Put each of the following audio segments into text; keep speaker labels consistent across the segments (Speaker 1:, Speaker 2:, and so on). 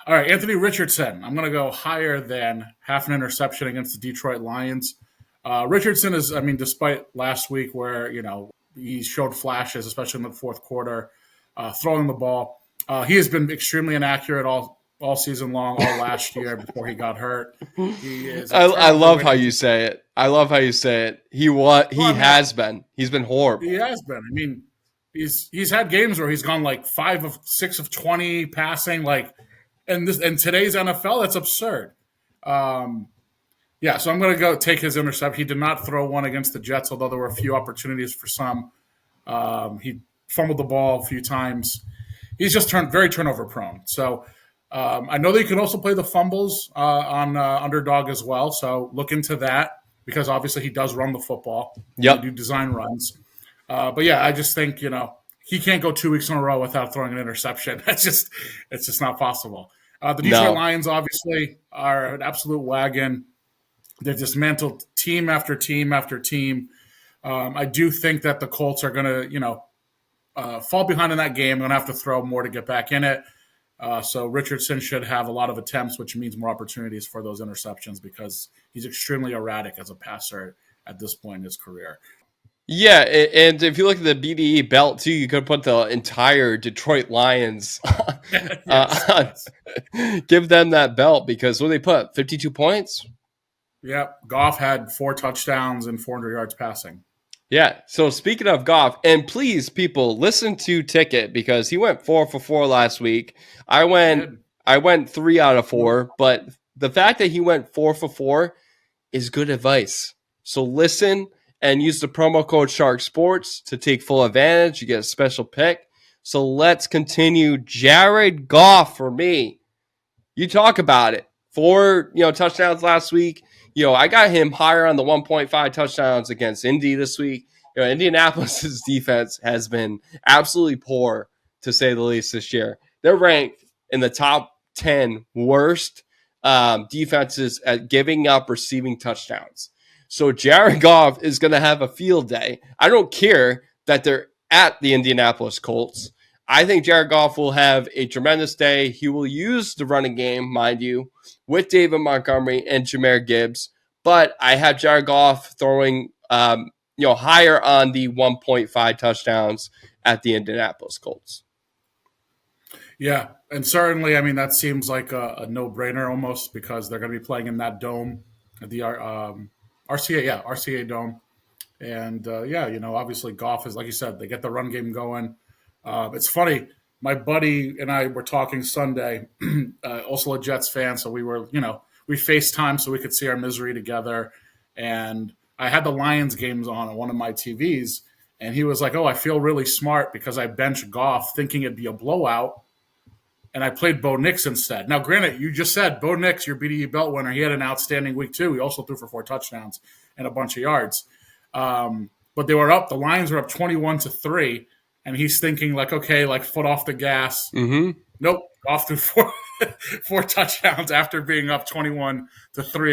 Speaker 1: All right, Anthony Richardson. I'm going to go higher than half an interception against the Detroit Lions. Richardson is, I mean, despite last week where, he showed flashes, especially in the fourth quarter, throwing the ball, he has been extremely inaccurate all season long, all last year before he got hurt. He is a
Speaker 2: I
Speaker 1: turnover
Speaker 2: love how
Speaker 1: winning.
Speaker 2: you say it. I love how you say it.
Speaker 1: Well,
Speaker 2: He
Speaker 1: I mean,
Speaker 2: has been. He's been
Speaker 1: he
Speaker 2: horrible.
Speaker 1: has been. I mean, he's had games where he's gone like 5 of 6 of 20 passing, like in today's NFL, that's absurd. Um, yeah, so I'm going to go take his intercept. He did not throw one against the Jets, although there were a few opportunities for some. He fumbled the ball a few times. He's just very turnover prone. So I know that you can also play the fumbles on underdog as well. So look into that because obviously he does run the football and they
Speaker 2: Yep.
Speaker 1: do design runs. But yeah, I just think he can't go 2 weeks in a row without throwing an interception. It's just not possible. The Detroit
Speaker 2: No.
Speaker 1: Lions obviously are an absolute wagon. They've dismantled team after team after team. I do think that the Colts are going to, fall behind in that game. Going to have to throw more to get back in it. So Richardson should have a lot of attempts, which means more opportunities for those interceptions because he's extremely erratic as a passer at this point in his career.
Speaker 2: Yeah, and if you look at the BDE belt too, you could put the entire Detroit Lions,
Speaker 1: Yes, yes.
Speaker 2: give them that belt because what they put 52 points.
Speaker 1: Yep. Goff had 4 touchdowns and 400 yards passing.
Speaker 2: Yeah. So speaking of Goff, and please, people, listen to Ticket because he went 4 for 4 last week. I
Speaker 1: He
Speaker 2: went
Speaker 1: did.
Speaker 2: I went 3 out of 4, but the fact that he went 4 for 4 is good advice. So listen and use the promo code Shark Sports to take full advantage. You get a special pick. So let's continue. Jared Goff for me. You talk about it. 4 touchdowns last week. I got him higher on the 1.5 touchdowns against Indy this week. Indianapolis's defense has been absolutely poor, to say the least, this year. They're ranked in the top 10 worst defenses at giving up receiving touchdowns. So Jared Goff is going to have a field day. I don't care that they're at the Indianapolis Colts. I think Jared Goff will have a tremendous day. He will use the running game, mind you, with David Montgomery and Jahmyr Gibbs. But I have Jared Goff throwing, higher on the 1.5 touchdowns at the Indianapolis Colts.
Speaker 1: Yeah, and certainly, I mean, that seems like a no-brainer almost because they're going to be playing in that dome, the RCA Dome, and obviously, Goff is like you said, they get the run game going. It's funny, my buddy and I were talking Sunday, also a Jets fan, so we FaceTime so we could see our misery together, and I had the Lions games on one of my TVs, and he was like, "Oh, I feel really smart because I benched Goff thinking it'd be a blowout." And I played Bo Nix instead. Now, granted, you just said Bo Nix, your BDE belt winner. He had an outstanding week too. He also threw for 4 touchdowns and a bunch of yards. But they were up. The Lions were up 21-3, and he's thinking like, okay, like foot off the gas.
Speaker 2: Mm-hmm.
Speaker 1: Nope, off through four touchdowns after being up 21-3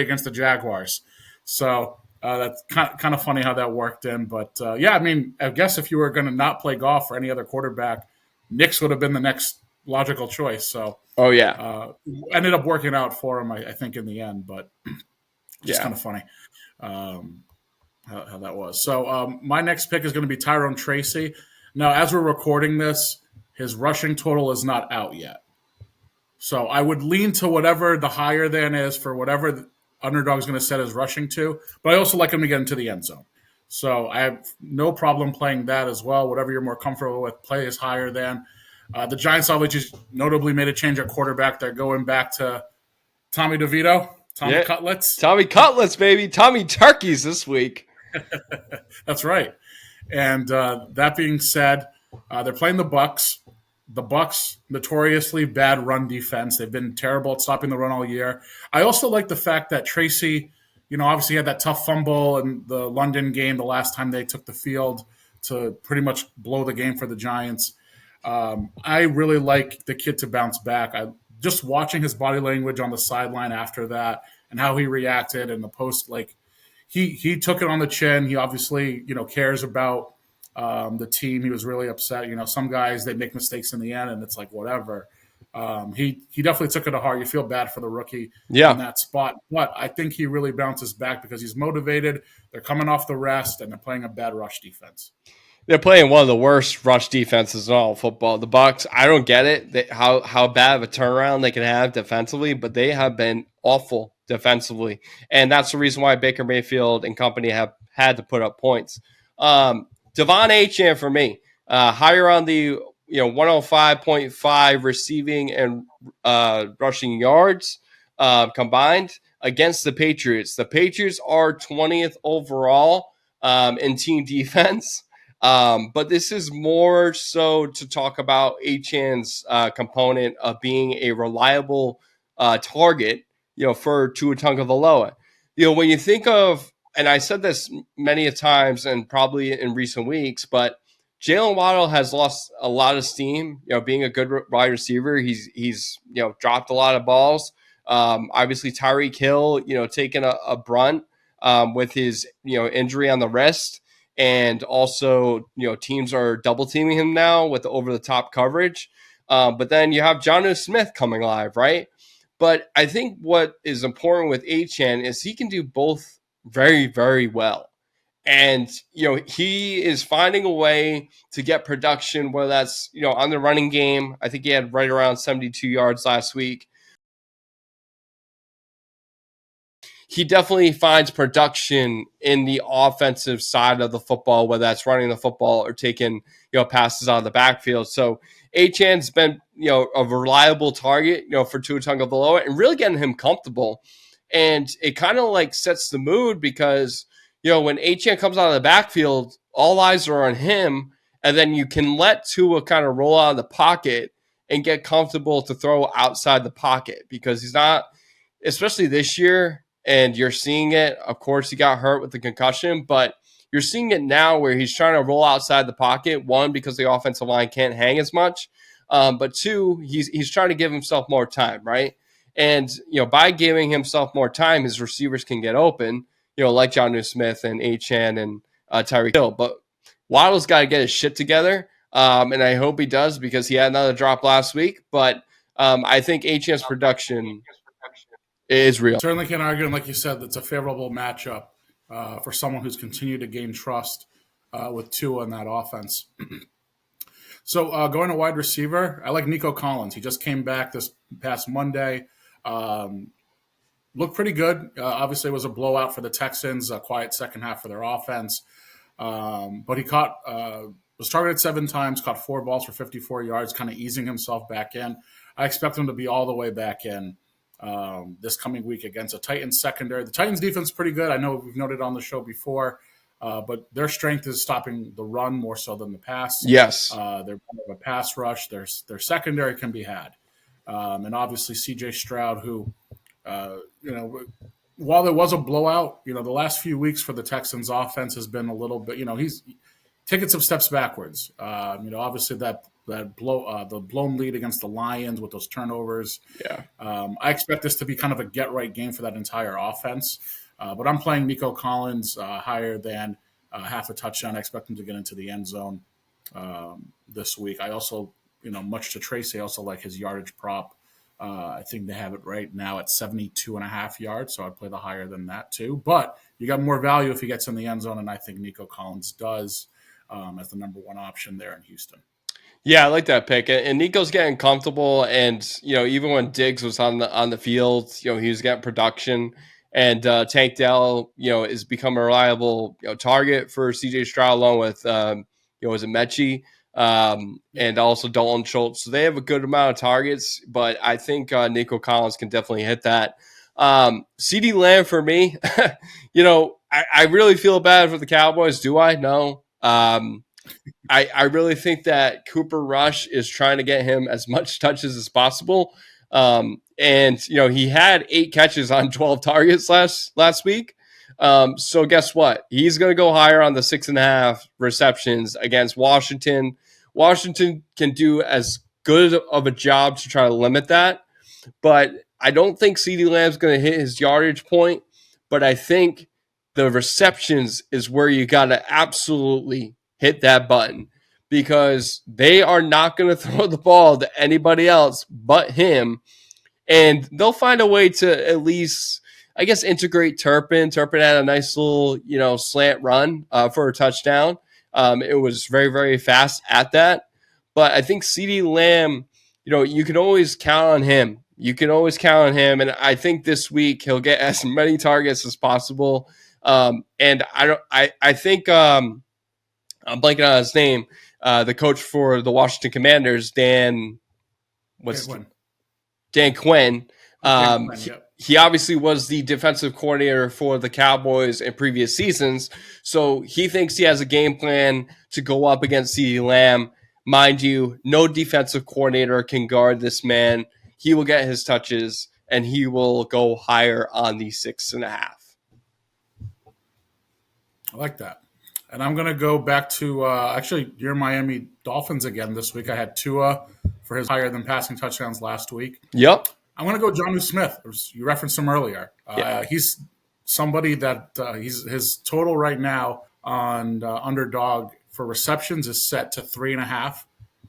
Speaker 1: against the Jaguars. So that's kind of funny how that worked in. But I mean, I guess if you were going to not play Goff for any other quarterback, Nix would have been the next logical choice. So,
Speaker 2: Oh, yeah.
Speaker 1: ended up working out for him, I think, in the end. But just
Speaker 2: Yeah.
Speaker 1: kind of funny how that was. So, my next pick is going to be Tyrone Tracy. Now, as we're recording this, his rushing total is not out yet. So, I would lean to whatever the higher than is for whatever the underdog's going to set his rushing to. But I also like him to get into the end zone. So, I have no problem playing that as well. Whatever you're more comfortable with, play is higher than. The Giants obviously just notably made a change at quarterback. They're going back to Tommy DeVito, Tommy Cutlets.
Speaker 2: Tommy Cutlets, baby. Tommy Turkeys this week.
Speaker 1: That's right. And that being said, they're playing the Bucks. The Bucks, notoriously bad run defense. They've been terrible at stopping the run all year. I also like the fact that Tracy, obviously had that tough fumble in the London game the last time they took the field to pretty much blow the game for the Giants. I really like the kid to bounce back. Just watching his body language on the sideline after that and how he reacted in the post, like he took it on the chin. He obviously, cares about the team. He was really upset. Some guys, they make mistakes in the end and it's like, whatever. He definitely took it to heart. You feel bad for the rookie in
Speaker 2: Yeah.
Speaker 1: that spot, but I think he really bounces back because he's motivated. They're coming off the rest and they're playing a bad rush defense.
Speaker 2: They're playing one of the worst rush defenses in all of football. The Bucks, I don't get it how bad of a turnaround they can have defensively, but they have been awful defensively, and that's the reason why Baker Mayfield and company have had to put up points. Devon Achane for me, higher on the 105.5 receiving and rushing yards combined against the Patriots. The Patriots are 20th overall in team defense. But this is more so to talk about Achane's component of being a reliable target, for Tua Tagovailoa. When you think of, and I said this many a times and probably in recent weeks, but Jalen Waddle has lost a lot of steam. Being a good wide receiver, he's dropped a lot of balls. Obviously, Tyreek Hill, taking a brunt with his injury on the wrist. And also, teams are double teaming him now with the over the top coverage. But then you have Jonnu Smith coming live, right? But I think what is important with Achane is he can do both very, very well. And, he is finding a way to get production, whether that's, on the running game. I think he had right around 72 yards last week. He definitely finds production in the offensive side of the football, whether that's running the football or taking, passes out of the backfield. So Achane's been, a reliable target, for Tua Tagovailoa and really getting him comfortable. And it kind of like sets the mood because, when Achane comes out of the backfield, all eyes are on him. And then you can let Tua kind of roll out of the pocket and get comfortable to throw outside the pocket because he's not, especially this year, and you're seeing it. Of course, he got hurt with the concussion, but you're seeing it now where he's trying to roll outside the pocket. One, because the offensive line can't hang as much, but two, he's trying to give himself more time, right? And by giving himself more time, his receivers can get open, like Jonnu Smith and Achane and Tyreek Hill. But Waddle's got to get his shit together, and I hope he does because he had another drop last week. But I think Achane's production is real.
Speaker 1: Certainly can't argue, and like you said, it's a favorable matchup for someone who's continued to gain trust with Tua in that offense. So going to wide receiver, I like Nico Collins. He just came back this past Monday. Looked pretty good. Obviously, it was a blowout for the Texans, a quiet second half for their offense. But he was targeted 7 times, caught 4 balls for 54 yards, kind of easing himself back in. I expect him to be all the way back in this coming week against a Titans secondary. The Titans defense is pretty good. I know we've noted on the show before, but their strength is stopping the run more so than the pass.
Speaker 2: Yes.
Speaker 1: They're more of a pass rush. Their secondary can be had. And obviously CJ Stroud, who, while there was a blowout, the last few weeks for the Texans offense has been a little bit, he's taking some steps backwards. Obviously the blown lead against the Lions with those turnovers.
Speaker 2: Yeah.
Speaker 1: I expect this to be kind of a get right game for that entire offense. But I'm playing Nico Collins higher than half a touchdown. I expect him to get into the end zone this week. I also, much to Tracy, I also like his yardage prop. I think they have it right now at 72.5 yards, so I'd play the higher than that too. But you got more value if he gets in the end zone, and I think Nico Collins does as the number 1 option there in Houston.
Speaker 2: Yeah, I like that pick. And Nico's getting comfortable, and even when Diggs was on the field, he was getting production. And Tank Dell, is become a reliable target for CJ Stroud along with was it Mechie and also Dalton Schultz. So they have a good amount of targets, but I think Nico Collins can definitely hit that. CeeDee Lamb for me, I really feel bad for the Cowboys. Do I? No. I really think that Cooper Rush is trying to get him as much touches as possible. And he had 8 catches on 12 targets last week. So guess what? He's going to go higher on the 6.5 receptions against Washington. Washington can do as good of a job to try to limit that, but I don't think CeeDee Lamb's going to hit his yardage point. But I think the receptions is where you got to absolutely hit that button because they are not going to throw the ball to anybody else but him. And they'll find a way to at least, I guess, integrate Turpin. Turpin had a nice little, slant run for a touchdown. It was very, very fast at that. But I think CeeDee Lamb, you can always count on him. You can always count on him. And I think this week he'll get as many targets as possible. And I think I'm blanking on his name. The coach for the Washington Commanders, Dan Quinn.
Speaker 1: Dan Quinn,
Speaker 2: He obviously was the defensive coordinator for the Cowboys in previous seasons, so he thinks he has a game plan to go up against CeeDee Lamb. Mind you, no defensive coordinator can guard this man. He will get his touches, and he will go higher on the 6.5.
Speaker 1: I like that. And I'm going to go back to, actually, your Miami Dolphins again this week. I had Tua for his higher than passing touchdowns last week.
Speaker 2: Yep.
Speaker 1: I'm going to go Jonnu Smith. You referenced him earlier.
Speaker 2: Yeah.
Speaker 1: He's somebody that his total right now on Underdog for receptions is set to 3.5.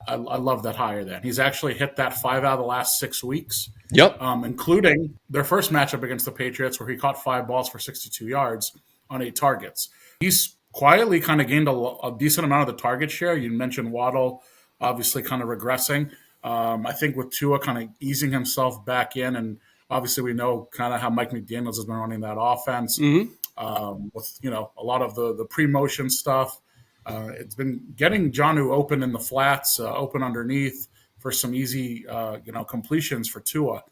Speaker 1: I love that higher than. He's actually hit that 5 out of the last 6 weeks.
Speaker 2: Yep.
Speaker 1: Including their first matchup against the Patriots where he caught 5 balls for 62 yards on 8 targets. He's quietly kind of gained a decent amount of the target share. You mentioned Waddle obviously kind of regressing. I think with Tua kind of easing himself back in, and obviously we know kind of how Mike McDaniels has been running that offense with a lot of the pre-motion stuff. It's been getting Jonnu open in the flats, open underneath for some easy completions for Tua.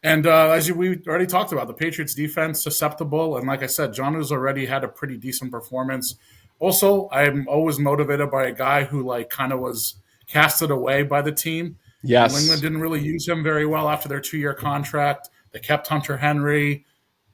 Speaker 1: And as we already talked about, the Patriots defense susceptible. And like I said, Jonnu's already had a pretty decent performance. Also, I'm always motivated by a guy who kind of was casted away by the team.
Speaker 2: Yes.
Speaker 1: New England didn't really use him very well after their 2-year contract. They kept Hunter Henry.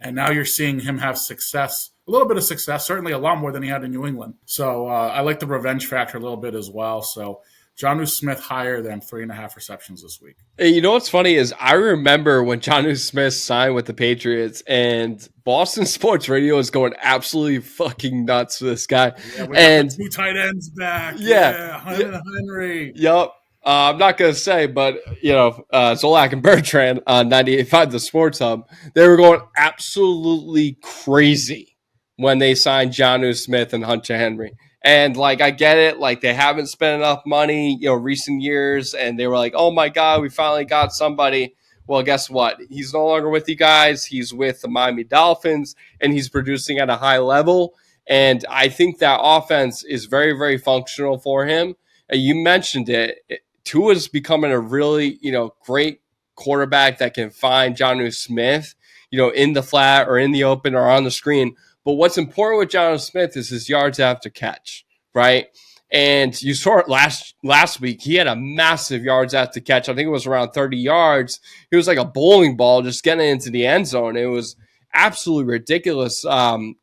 Speaker 1: And now you're seeing him have success, a little bit of success, certainly a lot more than he had in New England. So I like the revenge factor a little bit as well. So Jonnu Smith higher than 3.5 receptions this week.
Speaker 2: Hey, you know what's funny is I remember when Jonnu Smith signed with the Patriots, and Boston Sports Radio is going absolutely fucking nuts for this guy.
Speaker 1: Yeah, we got the 2 tight ends back.
Speaker 2: Yeah.
Speaker 1: Henry.
Speaker 2: Yep. I'm not going to say, but, Zolak and Bertrand on 98.5 The Sports Hub, they were going absolutely crazy when they signed Jonnu Smith and Hunter Henry. And, I get it. They haven't spent enough money, recent years. And they were like, oh, my God, we finally got somebody. Well, guess what? He's no longer with you guys. He's with the Miami Dolphins, and he's producing at a high level. And I think that offense is very, very functional for him. And you mentioned it. Tua's becoming a really, great quarterback that can find Jonnu Smith, in the flat or in the open or on the screen. But what's important with Jonnu Smith is his yards after catch, right? And you saw it last week. He had a massive yards after catch. I think it was around 30 yards. He was like a bowling ball just getting into the end zone. It was absolutely ridiculous.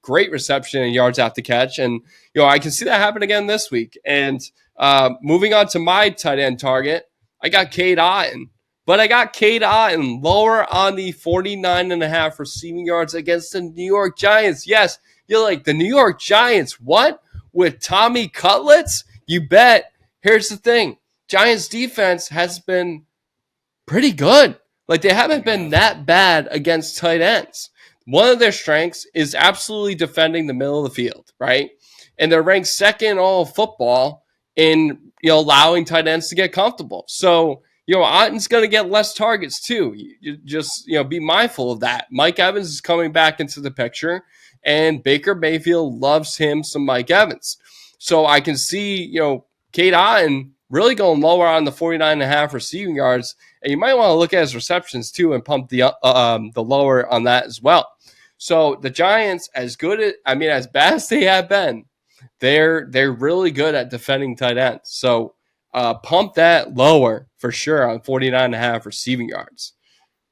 Speaker 2: Great reception and yards after catch. And, I can see that happen again this week. And moving on to my tight end target, I got Cade Otton. But I got Cade Otton lower on the 49.5 receiving yards against the New York Giants. Yes, you're like, the New York Giants, what? With Tommy Cutlets? You bet. Here's the thing. Giants defense has been pretty good. They haven't been that bad against tight ends. One of their strengths is absolutely defending the middle of the field, right? And they're ranked second in all of football in allowing tight ends to get comfortable. So, Otton's going to get less targets too. You just, be mindful of that. Mike Evans is coming back into the picture, and Baker Mayfield loves him some Mike Evans. So I can see, Cade Otton really going lower on the 49.5 receiving yards. And you might want to look at his receptions too and pump the lower on that as well. So the Giants, as bad as they have been, they're really good at defending tight ends. So pump that lower for sure on 49.5 receiving yards.